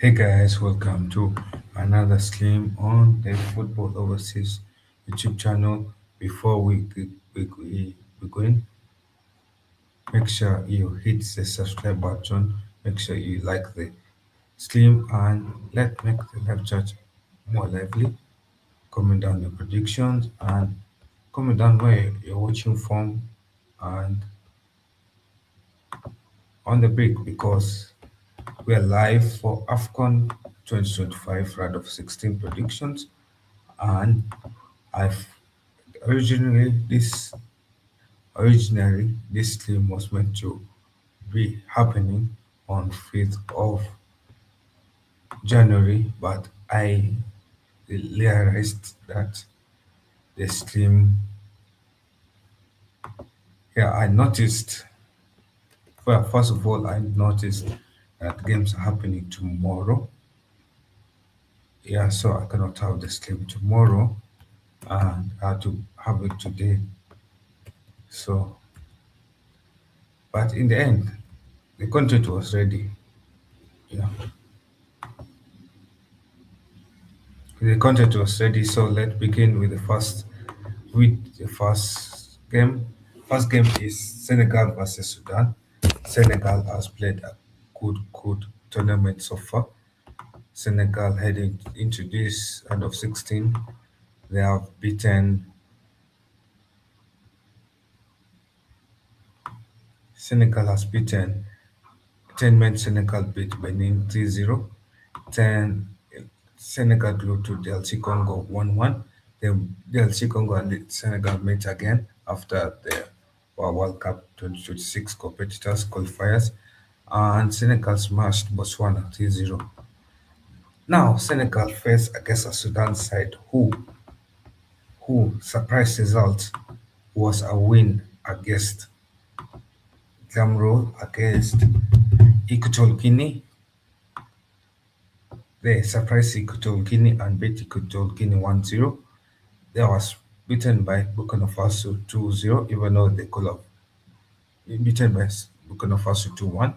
Hey guys, welcome to another stream on the Football Overseas YouTube channel. Before we go in, make sure you hit the subscribe button. Make sure you like the stream and let's make the live chat more lively. Comment down your predictions and comment down where you're watching from and on the break because we are live for AFCON 2025 round of 16 predictions and I've originally this stream was meant to be happening on 5th of January, but I realized that the stream yeah I noticed well first of all I noticed that games are happening tomorrow. Yeah, so I cannot have the stream tomorrow and I had to have it today. So but in the end the content was ready. Yeah. The content was ready, so let's begin with the first game. First game is Senegal versus Sudan. Senegal has played a good tournament so far. Senegal heading into this round of 16. They have beaten Senegal has beaten 10 men. Senegal beat Benin 3-0. 10 Senegal drew to DLC Congo 1-1. Then DLC Congo and Senegal met again after the World Cup 2026 competitors qualifiers, and Senegal smashed Botswana 3-0. Now Senegal face against a Sudan side who surprise result was a win against Cameroon against Equatorial Guinea. They surprised Equatorial Guinea and beat Equatorial Guinea 1-0. They was beaten by Burkina Faso 2-0, even though they could have been beaten by Burkina Faso 2-1.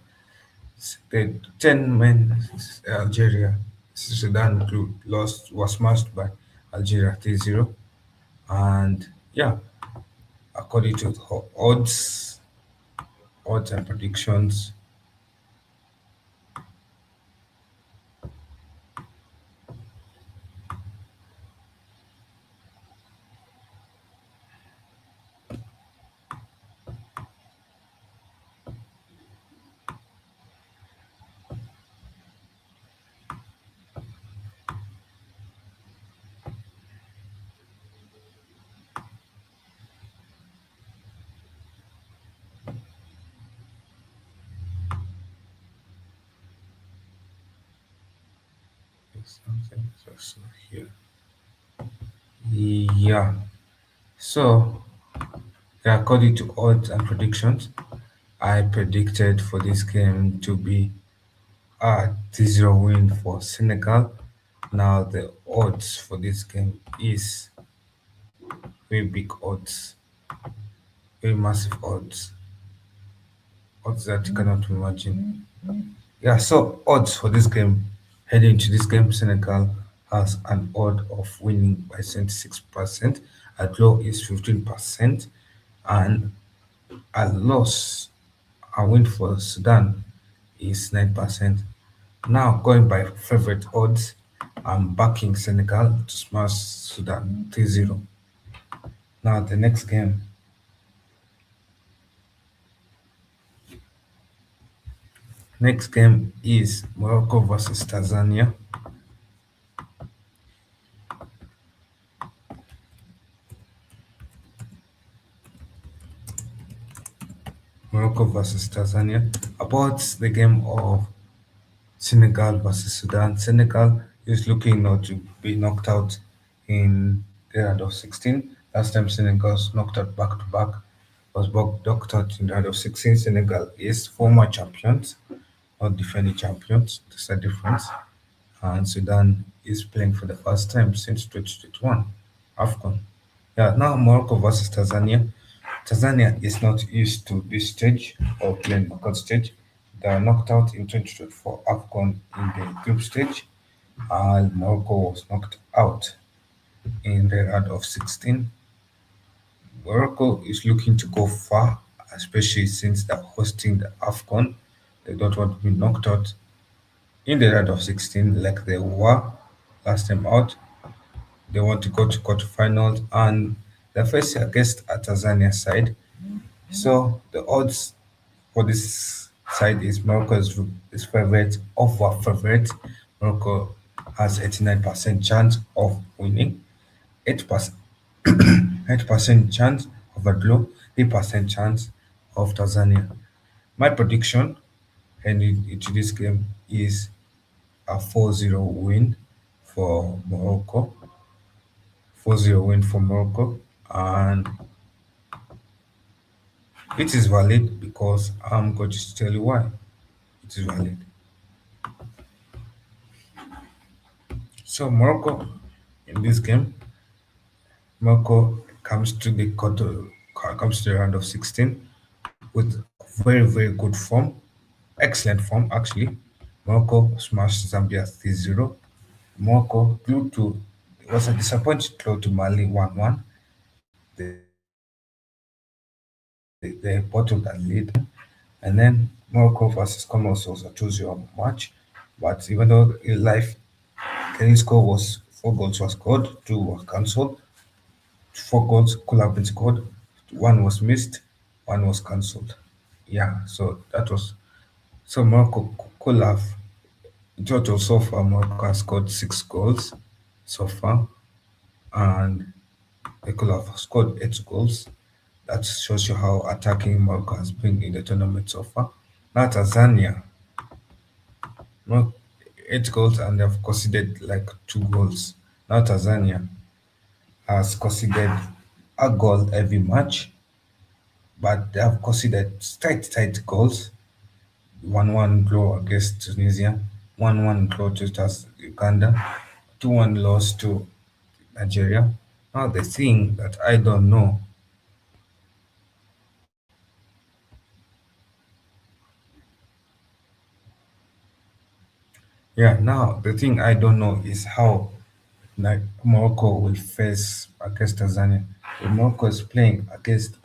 The 10 men Algeria, Sudan was smashed by Algeria 3-0. And yeah, according to odds and predictions, something is also here. Yeah, so yeah, according to odds and predictions, I predicted for this game to be a 3-0 win for Senegal. Now the odds for this game is very big odds, very massive odds that you cannot imagine. Yeah, so odds for this game, heading into this game, Senegal has an odd of winning by 76%, a draw is 15%, and a loss, a win for Sudan is 9%. Now, going by favorite odds, I'm backing Senegal to smash Sudan 3-0. Now, the next game is Morocco versus Tanzania. Morocco versus Tanzania. About the game of Senegal versus Sudan. Senegal is looking now to be knocked out in the round of 16. Last time Senegal was knocked out back to back, was knocked out in the round of 16. Senegal is former champions, not defending champions. There's a difference. And Sudan is playing for the first time since 2021 AFCON. Yeah, now Morocco versus Tanzania. Tanzania is not used to this stage or playing knockout stage. they were knocked out in 2024 AFCON in the group stage, and Morocco was knocked out in the round of 16. Morocco is looking to go far, especially since they're hosting the AFCON. They don't want to be knocked out in the round of 16 like they were last time out. They want to go to quarterfinals, and they're facing against a Tanzania side. So the odds for this side is Morocco is favorite over favorite. Morocco has 89% chance of winning, 8% 8% chance of a draw, 3% chance of Tanzania. My prediction heading into this game is a 4-0 win for Morocco. 4-0 win for Morocco, and it is valid because I'm going to tell you why it is valid. So Morocco in this game, Morocco comes to the round of 16 with very good form, excellent form actually. Morocco smashed Zambia 3-0. Morocco drew to it was a disappointing draw to Mali 1-1. They bottled and lead. And then Morocco versus Comoros was a 2-0 match. But even though in life Kenny's score was 4 goals were scored, two were cancelled. 4 goals could have been scored, one was missed, one was cancelled. Yeah, so that was so Morocco could have in total so far Morocco has scored 6 goals so far, and they could have scored 8 goals. That shows you how attacking Morocco has been in the tournament so far. Now Tanzania, Morocco 8 goals and they've conceded like 2 goals. Now Tanzania has conceded a goal every match, but they have conceded tight goals. 1-1 draw against Tunisia, 1-1 draw to Uganda, 2-1 loss to Nigeria. Now the thing that I don't know, yeah, now the thing I don't know is how like Morocco will face against Tanzania. If Morocco is playing against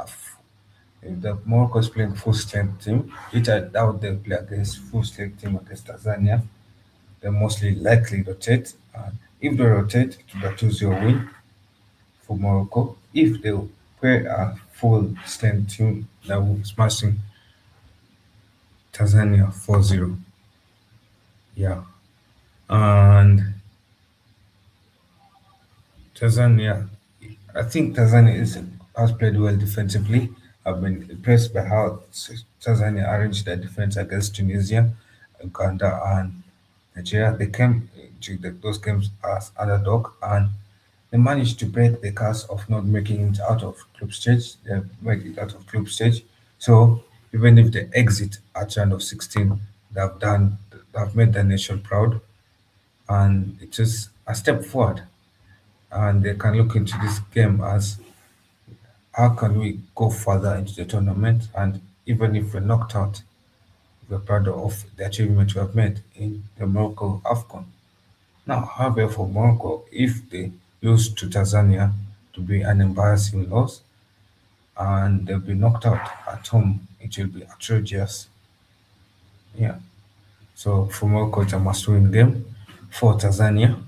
if the Morocco is playing full strength team, which I doubt they'll play against full strength team against Tanzania, they mostly likely rotate. And if they rotate, it will be a 2-0 win for Morocco. If they play a full strength team, they will smashing Tanzania 4-0. Yeah. And Tanzania, I think has played well defensively. I've been impressed by how Tanzania arranged their defense against Tunisia, Uganda, and Nigeria. They came to those games as underdog, and they managed to break the curse of not making it out of group stage. They made it out of group stage. So even if they exit at round of 16, they've made the nation proud, and it is a step forward. And they can look into this game as how can we go further into the tournament, and even if we're knocked out, we're proud of the achievement we have made in the Morocco AFCON. Now, however, for Morocco, if they lose to Tanzania, to be an embarrassing loss, and they'll be knocked out at home, it will be atrocious. Yeah. So for Morocco, it's a must-win game. For Tanzania,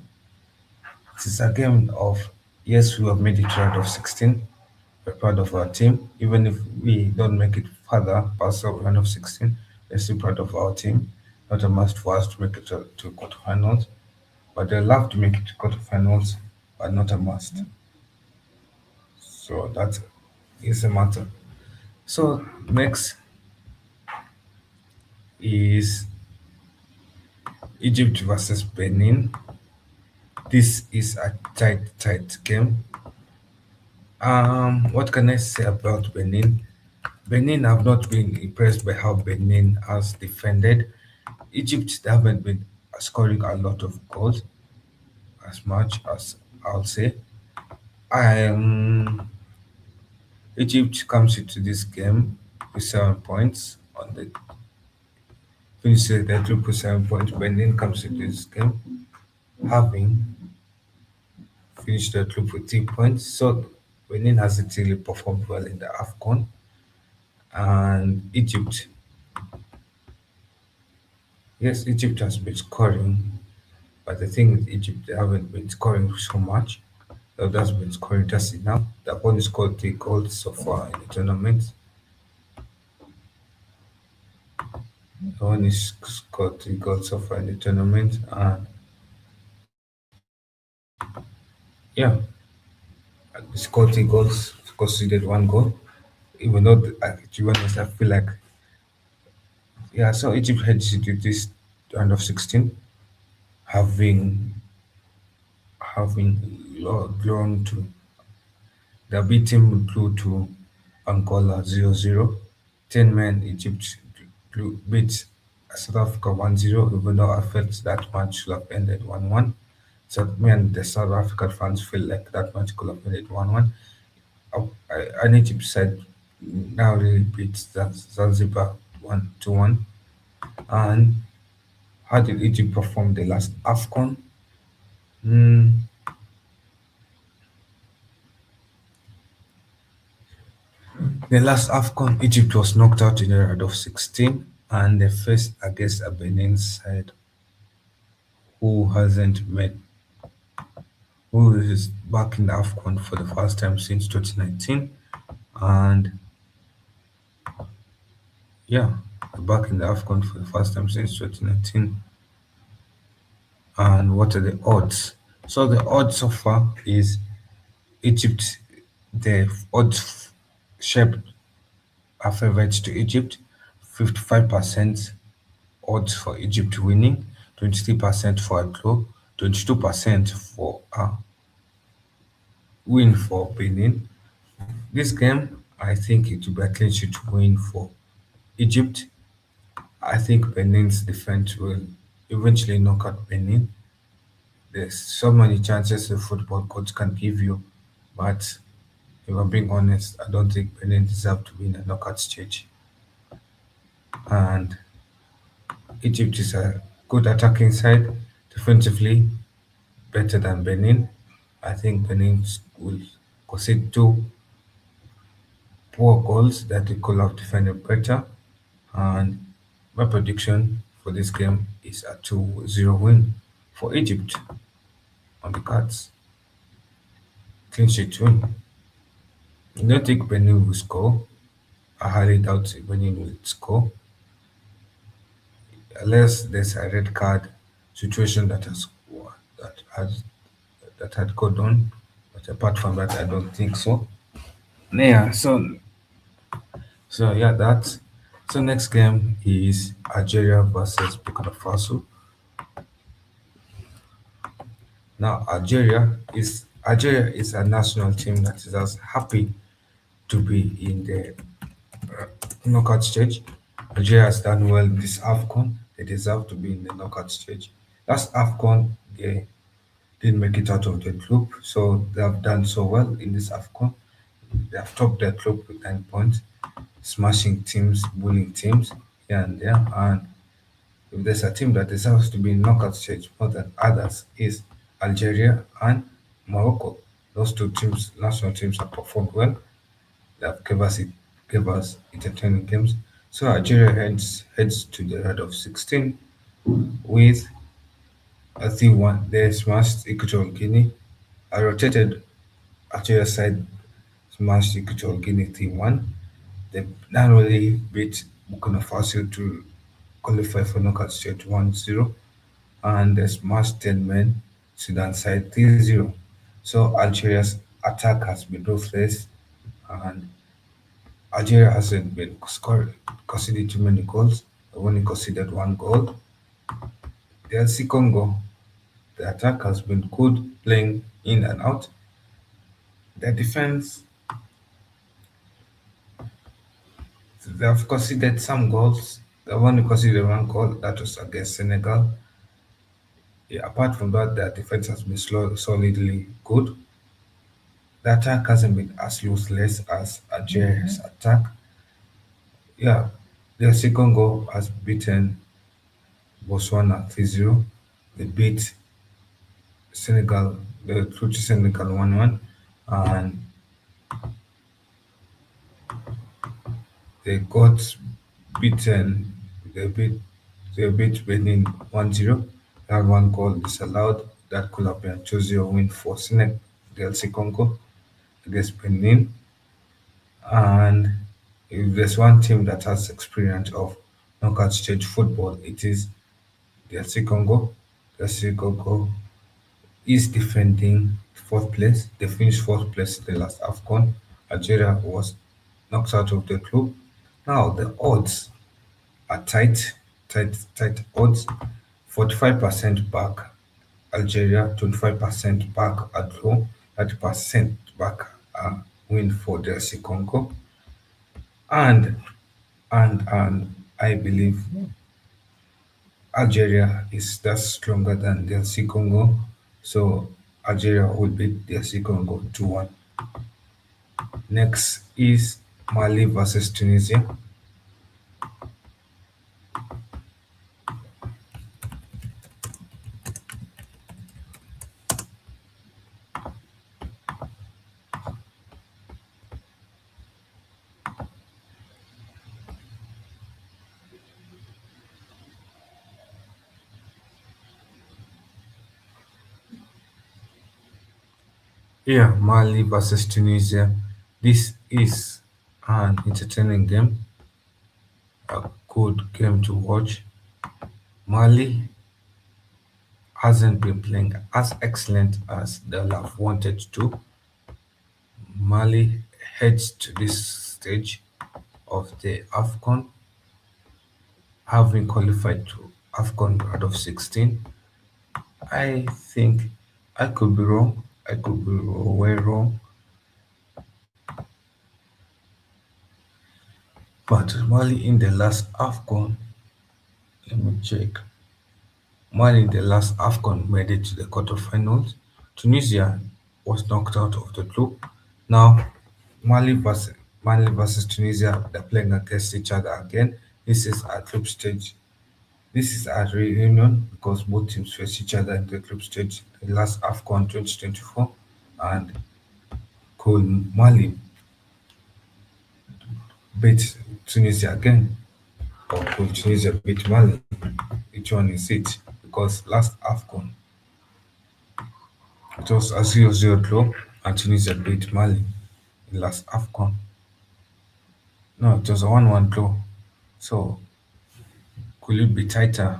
it is a game of yes, we have made it round of 16. We're proud of our team, even if we don't make it further past the round of 16. We're still proud of our team. Not a must for us to make it to quarterfinals, but they love to make it to quarterfinals, but not a must. So that is a matter. So next is Egypt versus Benin. This is a tight game. What can I say about Benin? Benin have not been impressed by how Benin has defended. Egypt they haven't been scoring a lot of goals as much as I'll say. Um, Egypt comes into this game with 7 points on the finished their group with 7 points. Benin comes to this game having finished the group with 3 points. So Benin hasn't really performed well in the AFCON. And Egypt, yes, Egypt has been scoring, but the thing with Egypt, they haven't been scoring so much. They've just been scoring just enough. They've only scored 3 goals so far in the tournament. They only scored 3 goals so far in the tournament. And yeah, they scored 3 goals, conceded 1 goal. Even though, to be honest, I feel like, yeah, so Egypt heads into this round of 16, having drawn to the B team drew to Angola 0-0. 10 men Egypt beat South Africa 1-0, even though I felt that match should have ended 1-1. So me and the South African fans feel like that match could have ended 1-1. An Egypt side now really beat Zanzibar 1-1. And how did Egypt perform the last AFCON? Mm, the last AFCON, Egypt was knocked out in the round of 16 and they faced against a Benin side who hasn't met, who is back in the AFCON for the first time since 2019. And yeah, back in the AFCON for the first time since 2019. And what are the odds? So the odds so far is Egypt, the odds shape are favorites to Egypt, 55% odds for Egypt winning, 23% for a draw, 22% for a win for Benin. This game, I think it will be a clean sheet win for Egypt. I think Benin's defense will eventually knock out Benin. There's so many chances a football coach can give you, but if I'm being honest, I don't think Benin deserve to be in the knockout stage. And Egypt is a good attacking side, defensively better than Benin. I think Benin will concede 2 poor goals that they could have defended better. And my prediction for this game is a 2-0 win for Egypt on the cards. Clean sheet win. I don't think Benin will score. I highly doubt Benin will score unless there's a red card situation that has that had gone on. But apart from that, I don't think so. Yeah. So yeah, that. So next game is Algeria versus Burkina Faso. Now Algeria is a national team that is as happy to be in the knockout stage. Algeria has done well this AFCON. They deserve to be in the knockout stage. Last AFCON, they didn't make it out of the group, so they have done so well in this AFCON. They have topped their group with 9 points, smashing teams, bullying teams here and there. And if there's a team that deserves to be in knockout stage more than others, is Algeria and Morocco. Those two teams, national teams, have performed well. They have gave us entertaining games. So Algeria heads to the round of 16 with a 3-1. They smashed Equatorial Guinea. A rotated Algeria side smashed Equatorial Guinea 3-1. They narrowly beat Burkina Faso to qualify for knockout stage 1-0, and they smashed 10 men Sudan side 3-0. So Algeria's attack has been ruthless, and Algeria hasn't been conceded too many goals. They've only conceded 1 goal. The Congo, the attack has been good, playing in and out. Their defense, they have conceded some goals. They've only conceded 1 goal. That was against Senegal. Yeah, apart from that, their defense has been solidly good. The attack hasn't been as ruthless as Algeria's attack. Yeah, the Congo has beaten Botswana 3-0. They beat Senegal, they drew to Senegal 1-1, and they got beaten. They beat they beat Benin 1-0. That one goal disallowed. That could have been a 2-0 win for Senegal, DLC Congo against Benin. And if there's one team that has experience of knockout stage football, it is DLC Congo. DLC Congo is defending fourth place. They finished fourth place in the last AFCON. Algeria was knocked out of the group. Now the odds are tight odds. 45% back Algeria, 25% back a draw, 30% back a win for DLC Congo. And and I believe Algeria is that's stronger than DLC Congo. So Algeria will beat DLC Congo 2-1. Next is Mali versus Tunisia. Yeah, Mali versus Tunisia. This is an entertaining game, a good game to watch. Mali hasn't been playing as excellent as they'll have wanted to. Mali heads to this stage of the AFCON, having qualified to AFCON out of 16. I think I could be wrong. I could be way wrong. But Mali in the last AFCON, let me check. Mali in the last AFCON made it to the quarterfinals. Tunisia was knocked out of the group. Now Mali versus Tunisia, they're playing against each other again. This is a group stage. This is a reunion because both teams face each other in the group stage. The last AFCON 2024, and could Mali beat Tunisia again, or could Tunisia beat Mali? Which one is it? Because last AFCON it was a 0-0 draw, and Tunisia beat Mali in last AFCON. No, it was a 1-1 draw. So could it be tighter?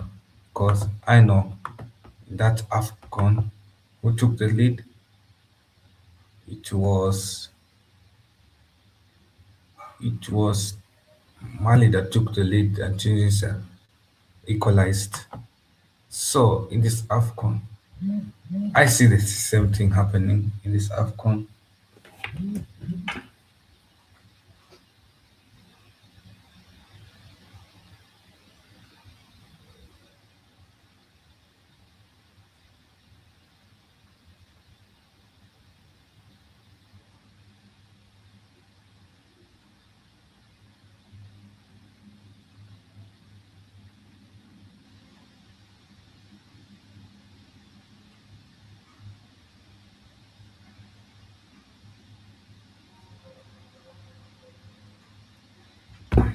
Because I know that AFCON who took the lead, it was it was Mali that took the lead and Tunisia equalized. So in this AFCON, I see the same thing happening in this AFCON.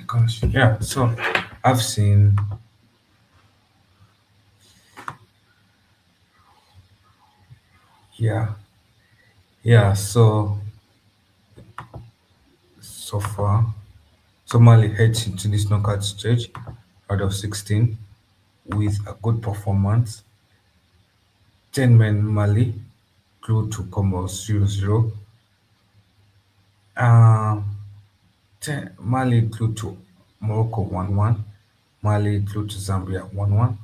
Gosh, yeah. So I've seen, yeah, yeah. So far, Somali heads into this knockout stage out of 16 with a good performance. 10 men Mali drew to Comoros 0-0. Um, Mali drew to Morocco 1-1. Mali drew to Zambia 1-1.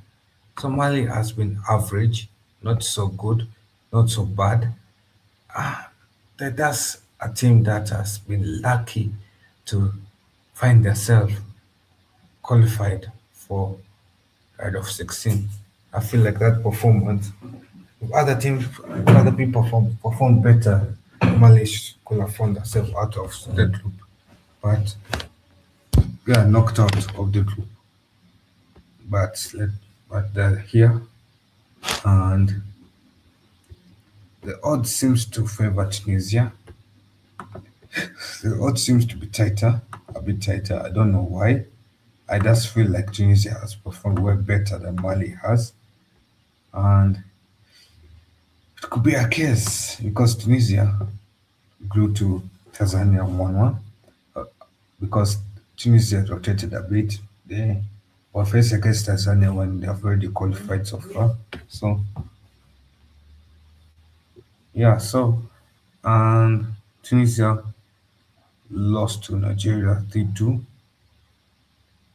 So Mali has been average, not so good, not so bad. That's a team that has been lucky to find themselves qualified for out of 16. I feel like that performance, if other teams, if other people perform better, Mali could have found themselves out of the group. But we are knocked out of the group. But let, but they're here, and the odds seems to favor Tunisia. The odds seems to be tighter, a bit tighter. I don't know why. I just feel like Tunisia has performed way better than Mali has, and it could be a case because Tunisia grew to Tanzania 1-1 uh, because Tunisia rotated a bit. They were faced against Tanzania when they have already qualified so far. So yeah, so and Tunisia lost to Nigeria 3-2.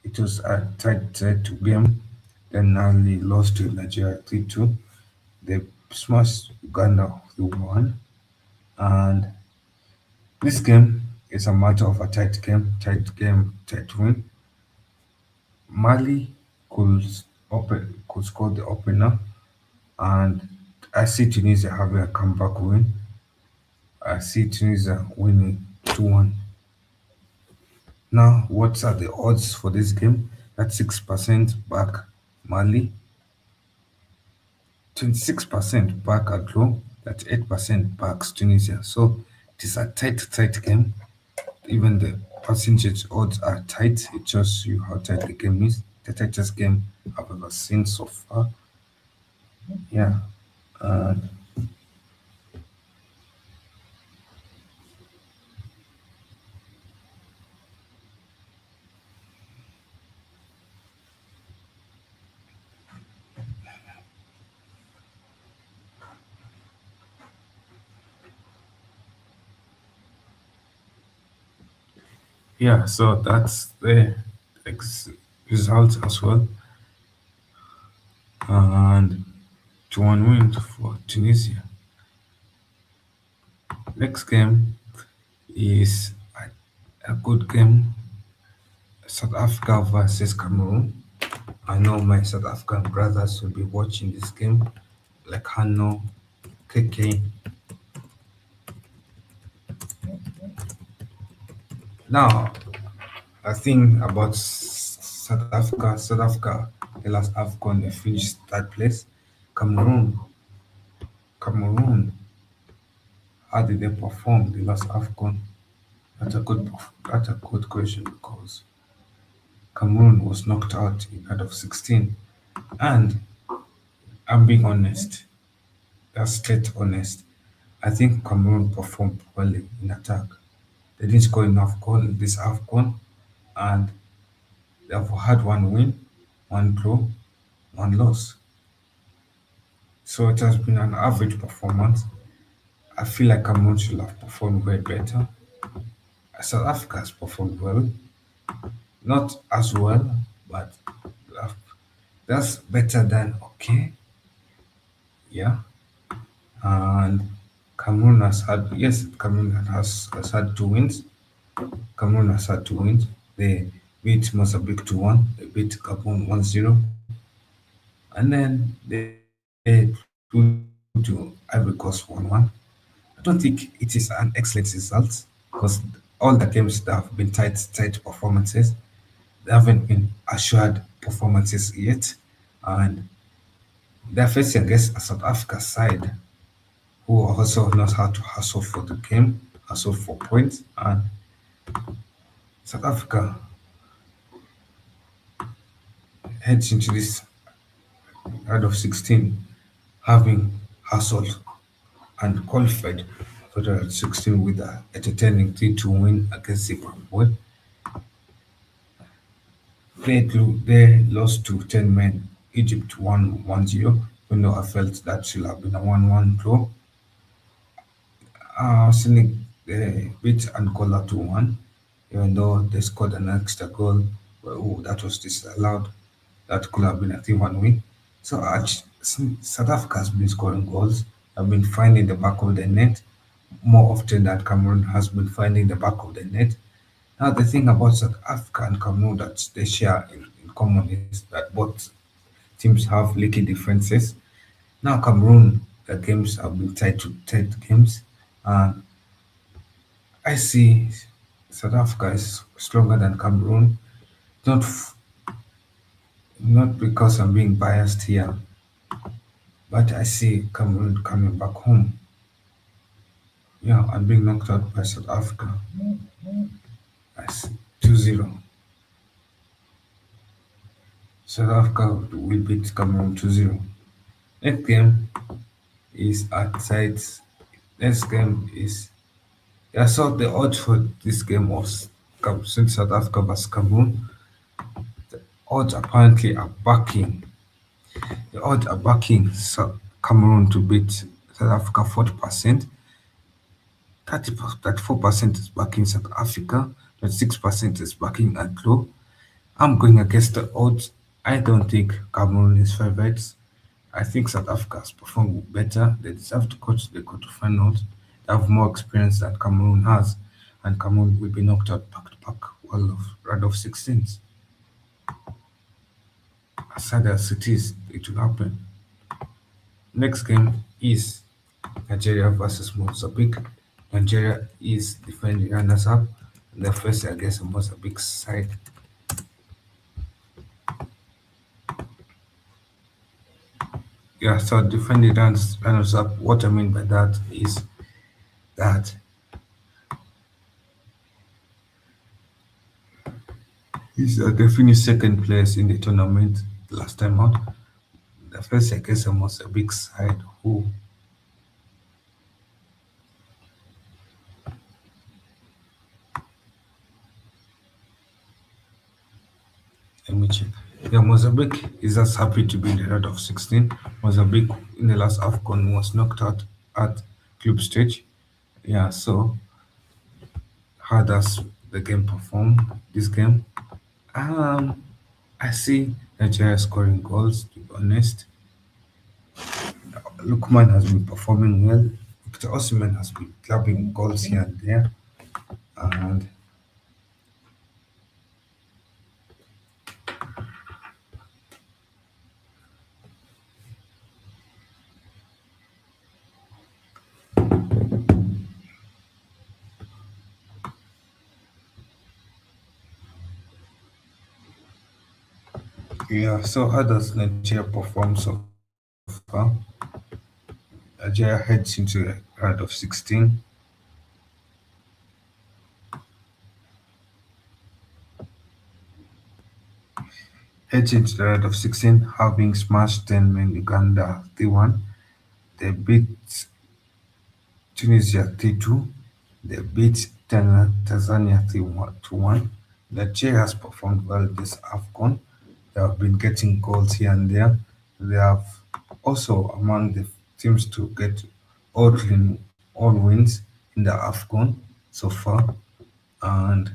It was a tight game. Then Mali lost to Nigeria 3-2. They smashed Uganda 3-1. And this game is a matter of a tight game, tight win. Mali could score the opener, and I see Tunisia having a comeback win. I see Tunisia winning 2-1. Now, what are the odds for this game? That's 6% back Mali, 26% back a draw, that's 8% backs Tunisia. So it is a tight game. Even the percentage odds are tight. It shows you how tight the game is. The tightest game I've ever seen so far. Yeah. Uh, yeah, so that's the ex- result as well. And 2-1 win for Tunisia. Next game is a good game. South Africa versus Cameroon. I know my South African brothers will be watching this game, like Hanno, KK. Now, I think about South Africa. South Africa, the last AFCON, they finished third place. Cameroon, Cameroon, how did they perform the last AFCON? That's a good question because Cameroon was knocked out in out of 16. And I'm being honest, that's straight honest. I think Cameroon performed poorly in attack. They didn't score enough goal in this AFCON, and they've had one win, one draw, one loss. So it has been an average performance. I feel like Cameroon should have performed way better. South Africa has performed well, not as well, but uh, that's better than okay. Yeah, and Cameroon has had yes, Cameroon has had two wins. Cameroon has had two wins. They beat Mozambique 2-1. They beat Gabon 1-0, and then they flew to Ivory Coast 1-1. I don't think it is an excellent result because all the games that have been tight performances, they haven't been assured performances yet, and they're facing against a South Africa side who also knows how to hustle for the game, hustle for points, and South Africa heads into this round of 16 having hustled and qualified for the round of 16 with a entertaining 3-2 win against Zimbabwe. They lost to 10 men, Egypt won 1-0, even though I felt that should have been a 1-1 draw. Senegal beat Angola 2-1, even though they scored an extra goal. Well, that was disallowed. That could have been a 3-1 win. So South Africa has been scoring goals, have been finding the back of the net more often than Cameroon has been finding the back of the net. Now, the thing about South Africa and Cameroon that they share in common is that both teams have leaky defenses. Now, Cameroon, the games have been tight games. And I see South Africa is stronger than Cameroon. Not, f- Not because I'm being biased here, but I see Cameroon coming back home. Yeah, I'm being knocked out by South Africa. I see 2-0. South Africa will beat Cameroon 2-0. Next game is at sides. Next game is I saw the odds for this game was since South Africa vs Cameroon. Odds apparently are backing. The odds are backing Cameroon to beat South Africa 40%. 34% is backing South Africa. 26% is backing Anglo. I'm going against the odds. I don't think Cameroon is favorites. I think South Africa has performed better. They deserve to go to the quarterfinals. They have more experience than Cameroon has, and Cameroon will be knocked out back to back all of round of 16s. As sad as it is, it will happen. Next game is Nigeria versus Mozambique. Nigeria is defending runners-up. They're facing against Mozambique side. Yeah, so defending runners-up. What I mean by that is that they finished second place in the tournament last time out. The first against a big side who let me check. Yeah, Mozambique is just happy to be in the round of 16. Mozambique in the last AFCON was knocked out at group stage. Yeah, so how does the game perform this game? Um, I see Nigeria scoring goals. To be honest, Lukman has been performing well. Victor Osimhen has been clapping goals here and there, and yeah. So how does Nigeria perform so far? Nigeria heads into the round of 16. Heads into the round of 16, having smashed 10 men Uganda 3-1. They beat Tunisia 3-2. They beat Tanzania 3-1. Nigeria has performed well this AFCON. They have been getting goals here and there. They have also among the teams to get all wins in the AFCON so far. And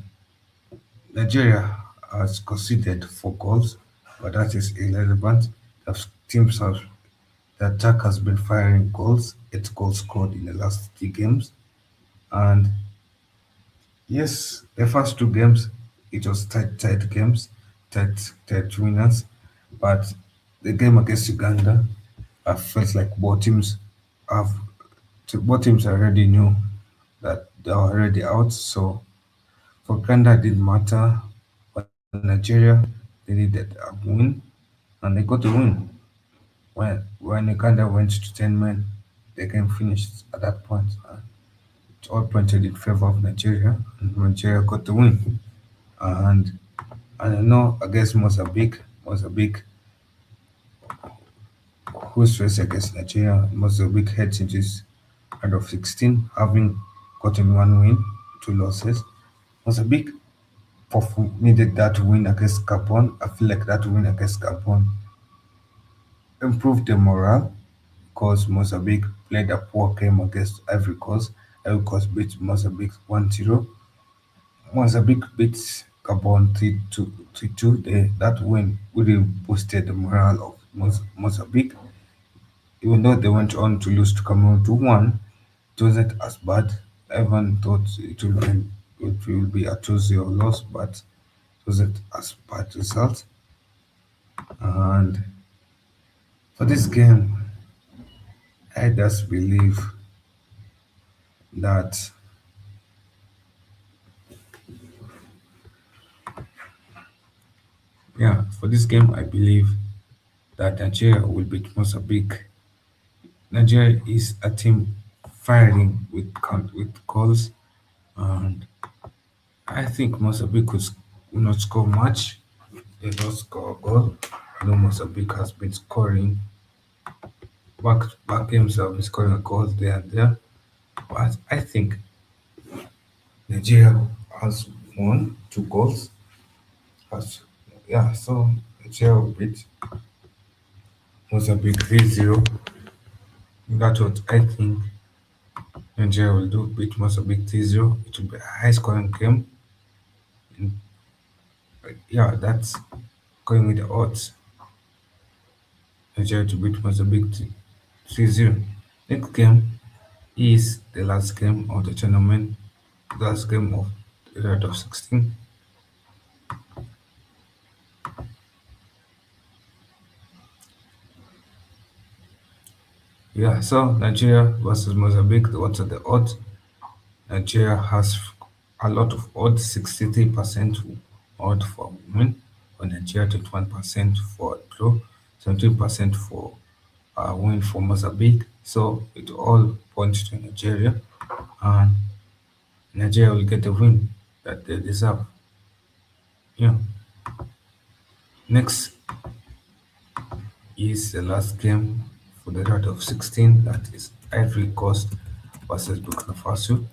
Nigeria has conceded 4 goals, but that is irrelevant. The teams have the attack has been firing goals. 8 goals scored in the last 3 games. And yes, the first 2 games it was tight games, tight winners. But the game against Uganda, I felt like have both teams already knew that they were already out. So for Uganda, it didn't matter. For Nigeria, they needed a win, and they got a win. When Uganda went to 10 men, the game finished at that point. It all pointed in favor of Nigeria, and Nigeria got the win. And I know against Mozambique, who's faced against Nigeria, Mozambique heads into this round of 16, having gotten 1 win, 2 losses. Mozambique needed that win against Gabon. I feel like that win against Gabon improved the morale because Mozambique played a poor game against Ivory Coast. Ivory Coast beat Mozambique 1-0. Mozambique beat Gabon 3-2. That win really boosted the morale of Mozambique. Even though they went on to lose to Cameroon 2-1, it wasn't as bad. Everyone thought it will be a 2-0 loss, but it wasn't as bad result. And for this game, I just believe that Yeah, for this game, I believe that Nigeria will beat Mozambique. Nigeria is a team firing with goals, and I think Mozambique will not score much. They don't score a goal. I know Mozambique has been scoring back games have been scoring a goal there and there. But I think Nigeria has won 2 goals. Has yeah, so Nigeria will beat Mozambique 3-0. That's what I think Nigeria will do, beat Mozambique 3-0. It will be a high scoring game. And, yeah, that's going with the odds. Nigeria to beat Mozambique 3-0. Next game is the last game of the tournament, the last game of the round of 16. Yeah, so Nigeria versus Mozambique, what are the odds? Nigeria has a lot of odds, 63% odd for women, for Nigeria, 21% for draw, 17% for win for Mozambique. So it all points to Nigeria, and Nigeria will get the win that they deserve. Yeah. Next is the last game for the round of 16, that is Ivory Coast versus Burkina Faso.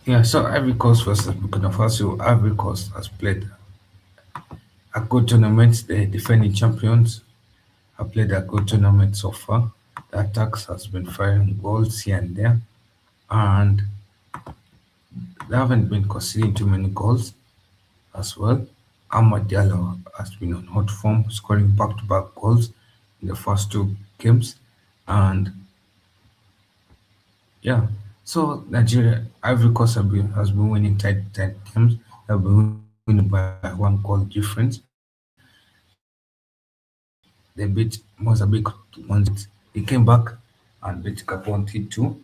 Yeah, so Ivory Coast versus Burkina Faso. Ivory Coast has played a good tournament. The defending champions have played a good tournament so far. The attacks has been firing goals here and there, and they haven't been conceding too many goals as well. Ahmad Diallo has been on hot form, scoring back-to-back goals in the first 2 games, and yeah. So Nigeria, Ivory Coast has been winning tight games. Have been winning by 1 goal difference. They beat Mozambique 1-0. They came back and beat Gabon 3-2.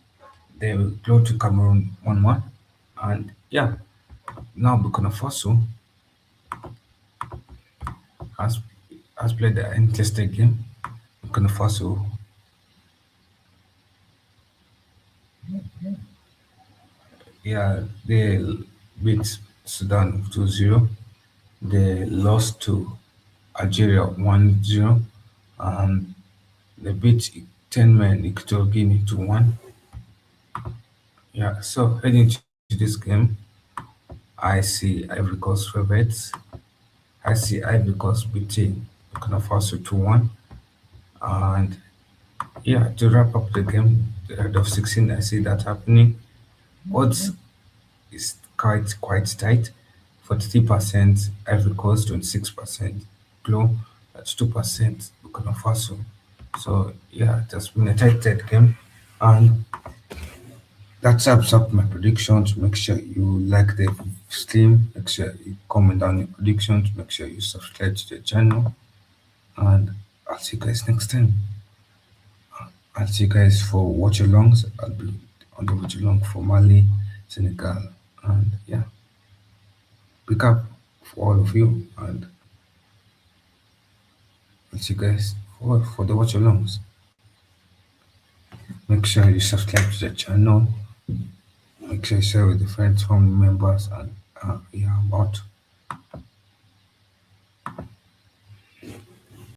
They will go to Cameroon 1-1. And yeah, now Burkina Faso has has played an interesting game. Burkina Faso, yeah, they beat Sudan 2-0. They lost to Algeria 1-0. And they beat 10 men Equatorial Guinea 2-1. Yeah, so heading to this game, I see Ivory Coast favorites. I see Ivory Coast beating Burkina Faso 2-1. And yeah, to wrap up the game, the round of 16, I see that happening. Odds is quite tight. 43% Ivory Coast, 26% Glow, that's 2% Burkina Faso. So yeah, it has been a tight game. And that wraps up my predictions. Make sure you like the stream. Make sure you comment down your predictions. Make sure you subscribe to the channel. And I'll see you guys next time. I'll see you guys for watch alongs. I'll be on the watch along for Mali, Senegal, and yeah, pick up for all of you. And I'll see you guys for the watch alongs. Make sure you subscribe to the channel. Make sure you share with the friends, family members, and yeah, I'm out.